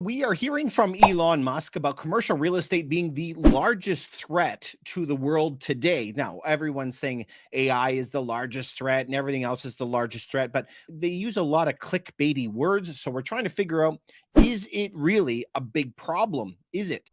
We are hearing from Elon Musk about commercial real estate being the largest threat to the world today. Now, everyone's saying AI is the largest threat and everything else is the largest threat, but they use a lot of clickbaity words. So we're trying to figure out, is it really a big problem? Is it?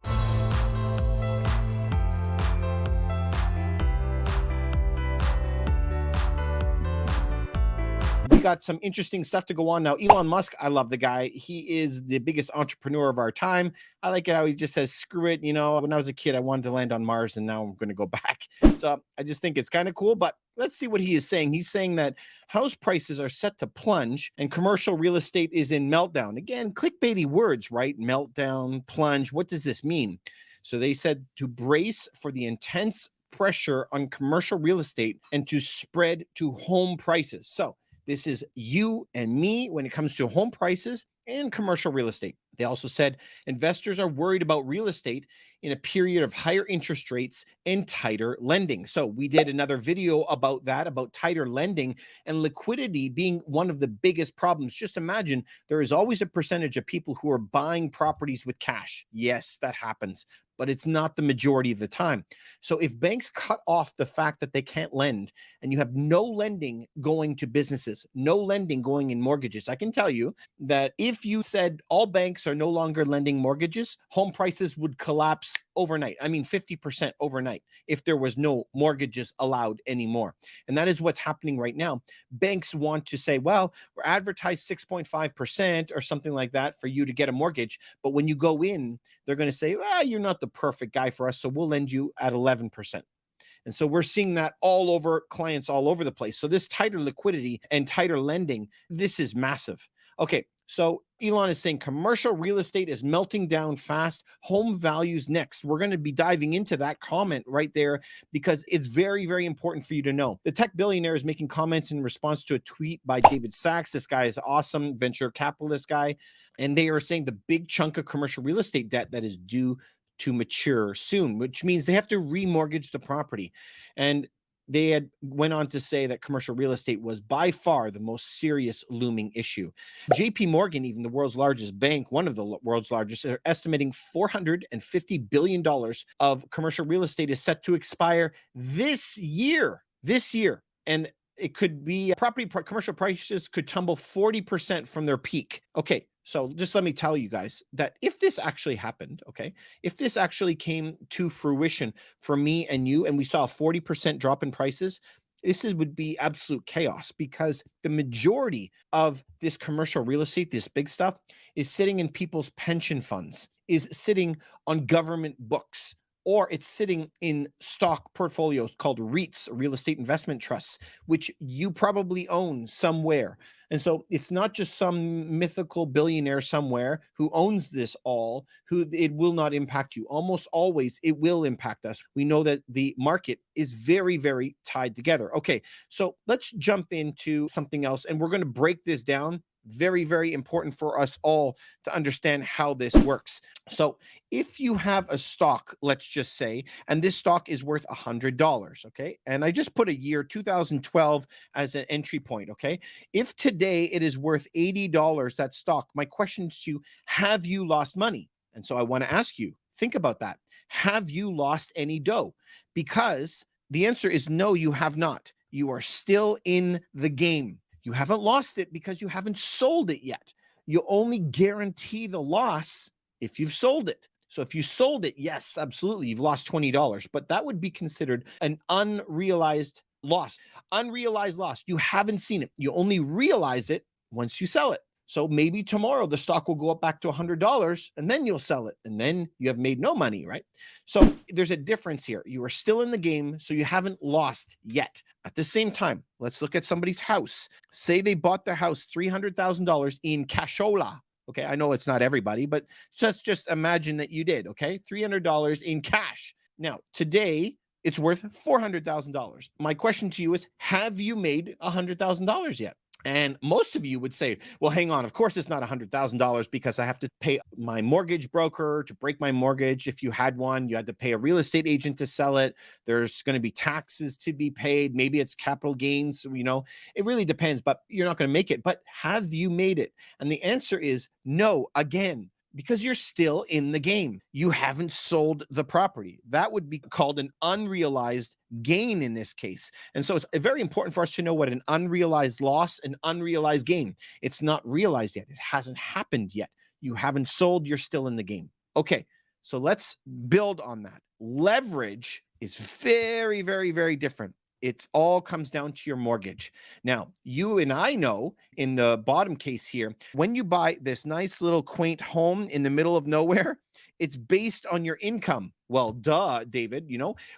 We got some interesting stuff to go on now. Elon Musk, I love the guy. He is the biggest entrepreneur of our time. I like it how he just says, screw it. You know, when I was a kid, I wanted to land on Mars and now I'm going to go back. So I just think it's kind of cool. But let's see what he is saying. He's saying that house prices are set to plunge and commercial real estate is in meltdown. Again, clickbaity words, right? Meltdown, plunge. What does this mean? So they said to brace for the intense pressure on commercial real estate and to spread to home prices. So this is you and me when it comes to home prices and commercial real estate. They also said investors are worried about real estate in a period of higher interest rates and tighter lending. So we did another video about that, about tighter lending and liquidity being one of the biggest problems. Just imagine there is always a percentage of people who are buying properties with cash. Yes, that happens, but it's not the majority of the time. So if banks cut off the fact that they can't lend and you have no lending going to businesses, no lending going in mortgages, I can tell you that if you said all banks are no longer lending mortgages, home prices would collapse overnight. I mean, 50% overnight if there was no mortgages allowed anymore. And that is what's happening right now. Banks want to say, well, we're advertised 6.5% or something like that for you to get a mortgage. But when you go in, they're going to say, well, you're not the perfect guy for us, so we'll lend you at 11%. And so we're seeing that all over, clients all over the place. So this tighter liquidity and tighter lending, this is massive. Okay, so Elon is saying commercial real estate is melting down fast. Home values next. We're going to be diving into that comment right there because it's very, very important for you to know. The tech billionaire is making comments in response to a tweet by David Sachs. This guy is awesome, venture capitalist guy. And they are saying the big chunk of commercial real estate debt that is due to mature soon, which means they have to remortgage the property. And they had went on to say that commercial real estate was by far the most serious looming issue. JP Morgan, even the world's largest bank, one of the world's largest, are estimating $450 billion of commercial real estate is set to expire this year. And it could be commercial prices could tumble 40% from their peak. Okay. So just let me tell you guys that if this actually happened, okay, if this actually came to fruition for me and you, and we saw a 40% drop in prices, would be absolute chaos because the majority of this commercial real estate, this big stuff, is sitting in people's pension funds, is sitting on government books, or it's sitting in stock portfolios called REITs, real estate investment trusts, which you probably own somewhere. And so it's not just some mythical billionaire somewhere who owns this all, who it will not impact you. Almost always it will impact us. We know that the market is very, very tied together. Okay, so let's jump into something else and we're going to break this down. Very, very important for us all to understand how this works. So if you have a stock, let's just say, and this stock is worth $100, okay? And I just put a year, 2012, as an entry point, okay? If today it is worth $80, that stock, my question to you, have you lost money? And so I want to ask you, think about that. Have you lost any dough? Because the answer is no, you have not. You are still in the game. You haven't lost it because you haven't sold it yet. You only guarantee the loss if you've sold it. So if you sold it, yes, absolutely, you've lost $20, but that would be considered an unrealized loss. Unrealized loss. You haven't seen it. You only realize it once you sell it. So maybe tomorrow the stock will go up back to $100 and then you'll sell it. And then you have made no money, right? So there's a difference here. You are still in the game, so you haven't lost yet. At the same time, let's look at somebody's house. Say they bought their house $300,000 in cashola. Okay, I know it's not everybody, but just imagine that you did, okay? $300 in cash. Now, today, it's worth $400,000. My question to you is, have you made $100,000 yet? And most of you would say, well, hang on, of course it's not $100,000 because I have to pay my mortgage broker to break my mortgage. If you had one, you had to pay a real estate agent to sell it. There's going to be taxes to be paid. Maybe it's capital gains, it really depends, but you're not going to make it. But have you made it? And the answer is no, again, Because you're still in the game. You haven't sold the property. That would be called an unrealized gain in this case. And so it's very important for us to know what an unrealized loss and unrealized gain. It's not realized yet. It hasn't happened yet. You haven't sold, you're still in the game. Okay, so let's build on that. Leverage is very, very, very different. It all comes down to your mortgage. Now, you and I know in the bottom case here, when you buy this nice little quaint home in the middle of nowhere, it's based on your income. Well, duh, David,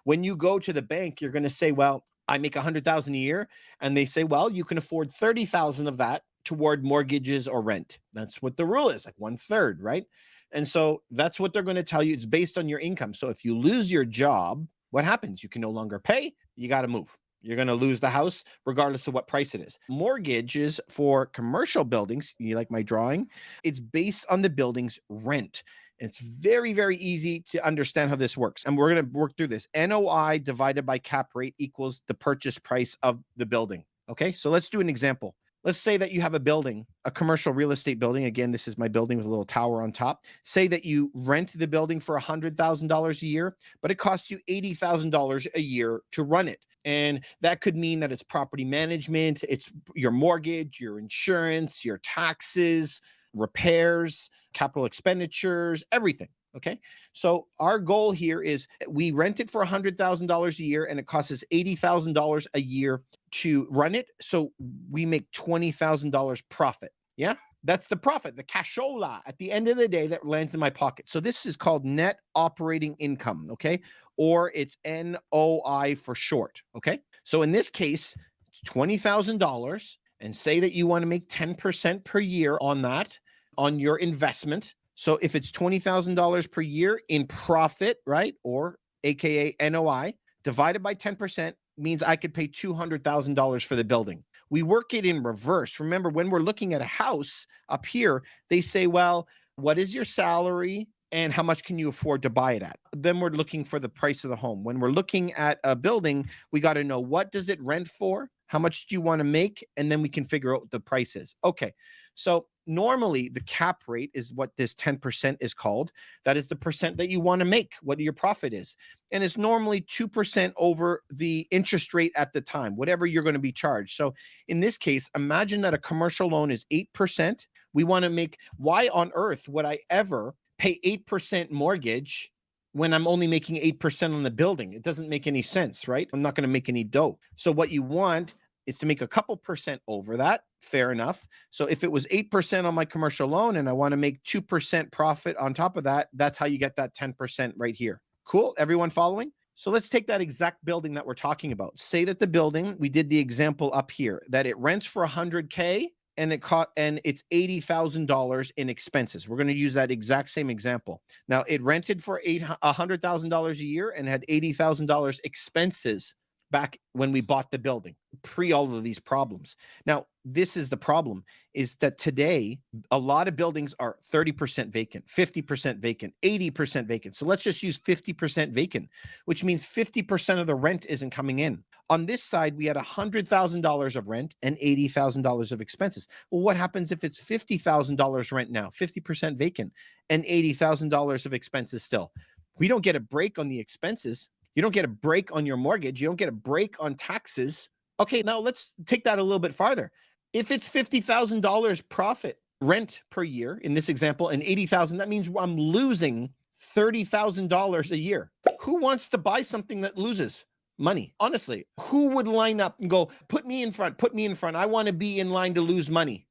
when you go to the bank, you're going to say, well, I make 100,000 a year. And they say, well, you can afford 30,000 of that toward mortgages or rent. That's what the rule is, like 1/3, right? And so that's what they're going to tell you. It's based on your income. So if you lose your job, what happens? You can no longer pay. You got to move. You're going to lose the house regardless of what price it is. Mortgages for commercial buildings, you like my drawing? It's based on the building's rent. It's very, very easy to understand how this works. And we're going to work through this. NOI divided by cap rate equals the purchase price of the building. Okay, so let's do an example. Let's say that you have a building, a commercial real estate building. Again, this is my building with a little tower on top. Say that you rent the building for $100,000 a year, but it costs you $80,000 a year to run it. And that could mean that it's property management, it's your mortgage, your insurance, your taxes, repairs, capital expenditures, everything. Okay. So our goal here is we rent it for $100,000 a year and it costs us $80,000 a year to run it. So we make $20,000 profit. Yeah. That's the profit, the cashola at the end of the day that lands in my pocket. So this is called net operating income. Okay. Or it's NOI for short. Okay. So in this case, it's $20,000 and say that you want to make 10% per year on that, on your investment. So if it's $20,000 per year in profit, right? Or AKA NOI divided by 10% means I could pay $200,000 for the building. We work it in reverse. Remember, when we're looking at a house up here, they say, well, what is your salary and how much can you afford to buy it at? Then we're looking for the price of the home. When we're looking at a building, we got to know, what does it rent for? How much do you want to make? And then we can figure out what the price is. Okay. So normally the cap rate is what this 10% is called. That is the percent that you want to make, what your profit is. And it's normally 2% over the interest rate at the time, whatever you're going to be charged. So in this case, imagine that a commercial loan is 8%. We want to make, why on earth would I ever pay 8% mortgage when I'm only making 8% on the building? It doesn't make any sense, right? I'm not going to make any dough. So what you want is to make a couple percent over that. Fair enough. So if it was 8% on my commercial loan and I want to make 2% profit on top of that, that's how you get that 10% right here. Cool. Everyone following? So let's take that exact building that we're talking about. Say that the building, we did the example up here, that it rents for 100K and it's $80,000 in expenses. We're going to use that exact same example. Now it rented for $100,000 a year and had $80,000 expenses back when we bought the building, pre all of these problems. Now, this is the problem, is that today, a lot of buildings are 30% vacant, 50% vacant, 80% vacant. So let's just use 50% vacant, which means 50% of the rent isn't coming in. On this side, we had $100,000 of rent and $80,000 of expenses. Well, what happens if it's $50,000 rent now, 50% vacant, and $80,000 of expenses still? We don't get a break on the expenses. You don't get a break on your mortgage. You don't get a break on taxes. Okay, now let's take that a little bit farther. If it's $50,000 profit rent per year in this example and $80,000, that means I'm losing $30,000 a year. Who wants to buy something that loses money? Honestly, who would line up and go, put me in front, put me in front. I want to be in line to lose money.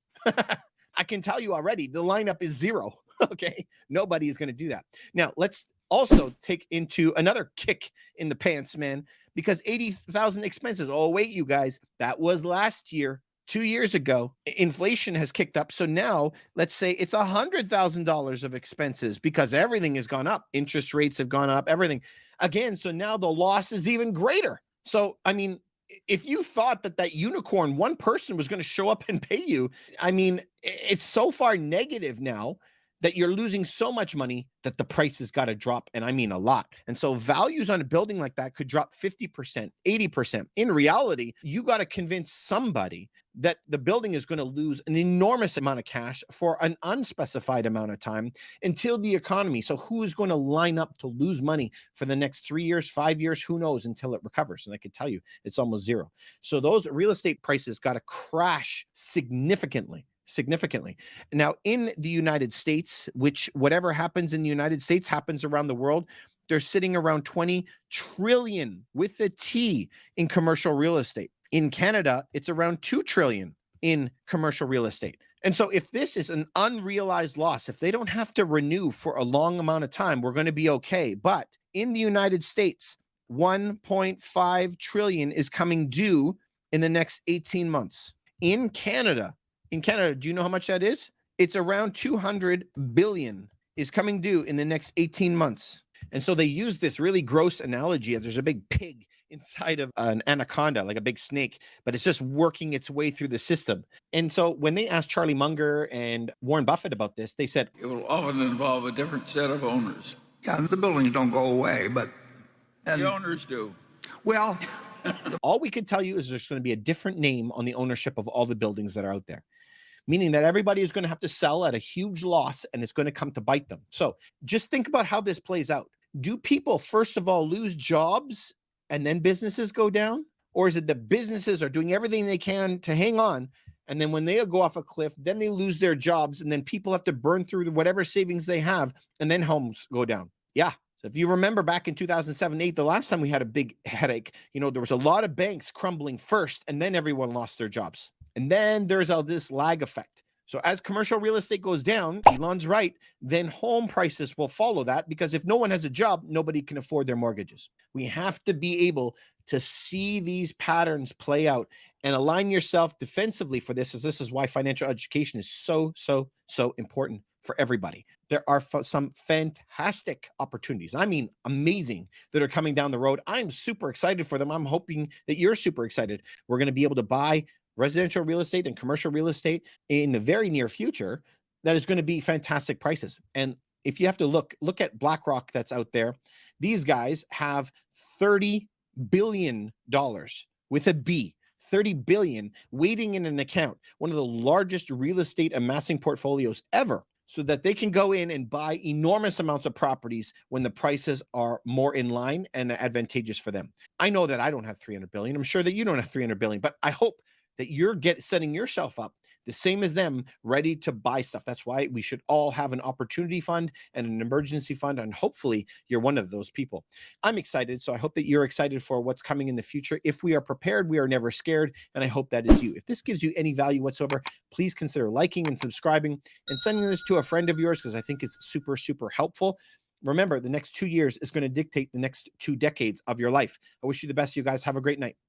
I can tell you already, the lineup is zero. Okay, nobody is going to do that. Now, let's also take into another kick in the pants, man, because 80,000 expenses. Oh, wait, you guys, that was last year, 2 years ago. Inflation has kicked up. So now let's say it's $100,000 of expenses because everything has gone up. Interest rates have gone up, everything. Again, so now the loss is even greater. So, I mean, if you thought that unicorn, one person was going to show up and pay you, I mean, it's so far negative now that you're losing so much money that the price has got to drop. And I mean a lot. And so values on a building like that could drop 50%, 80%. In reality, you got to convince somebody that the building is going to lose an enormous amount of cash for an unspecified amount of time until the economy. So who is going to line up to lose money for the next 3 years, 5 years, who knows, until it recovers? And I can tell you it's almost zero. So those real estate prices got to crash significantly. Now, in the United States, which whatever happens in the United States happens around the world, they're sitting around 20 trillion with a T in commercial real estate. In Canada, it's around 2 trillion in commercial real estate. And so if this is an unrealized loss, if they don't have to renew for a long amount of time, we're going to be okay. But in the United States, 1.5 trillion is coming due in the next 18 months. In Canada, do you know how much that is? It's around 200 billion is coming due in the next 18 months. And so they use this really gross analogy. There's a big pig inside of an anaconda, like a big snake, but it's just working its way through the system. And so when they asked Charlie Munger and Warren Buffett about this, they said, it will often involve a different set of owners. Yeah, the buildings don't go away, but the owners do. Well, all we can tell you is there's going to be a different name on the ownership of all the buildings that are out there, meaning that everybody is going to have to sell at a huge loss and it's going to come to bite them. So just think about how this plays out. Do people, first of all, lose jobs and then businesses go down? Or is it the businesses are doing everything they can to hang on, and then when they go off a cliff, then they lose their jobs, and then people have to burn through whatever savings they have, and then homes go down? Yeah. So if you remember back in 2007-8, the last time we had a big headache, there was a lot of banks crumbling first, and then everyone lost their jobs. And then there's this lag effect. So as commercial real estate goes down, Elon's right, then home prices will follow that, because if no one has a job, nobody can afford their mortgages. We have to be able to see these patterns play out and align yourself defensively for this, as this is why financial education is so, so, so important for everybody. There are some fantastic opportunities, I mean amazing, that are coming down the road. I'm super excited for them. I'm hoping that you're super excited. We're going to be able to buy residential real estate and commercial real estate in the very near future that is going to be fantastic prices. And if you have to look at BlackRock that's out there, these guys have $30 billion with a B, 30 billion waiting in an account, one of the largest real estate amassing portfolios ever, so that they can go in and buy enormous amounts of properties when the prices are more in line and advantageous for them. I know that I don't have 300 billion. I'm sure that you don't have 300 billion, but I hope that you're setting yourself up the same as them, ready to buy stuff. That's why we should all have an opportunity fund and an emergency fund, and hopefully you're one of those people. I'm excited, so I hope that you're excited for what's coming in the future. If we are prepared, we are never scared, and I hope that is you. If this gives you any value whatsoever, please consider liking and subscribing and sending this to a friend of yours, because I think it's super, super helpful. Remember, the next 2 years is going to dictate the next 2 decades of your life. I wish you the best, you guys. Have a great night.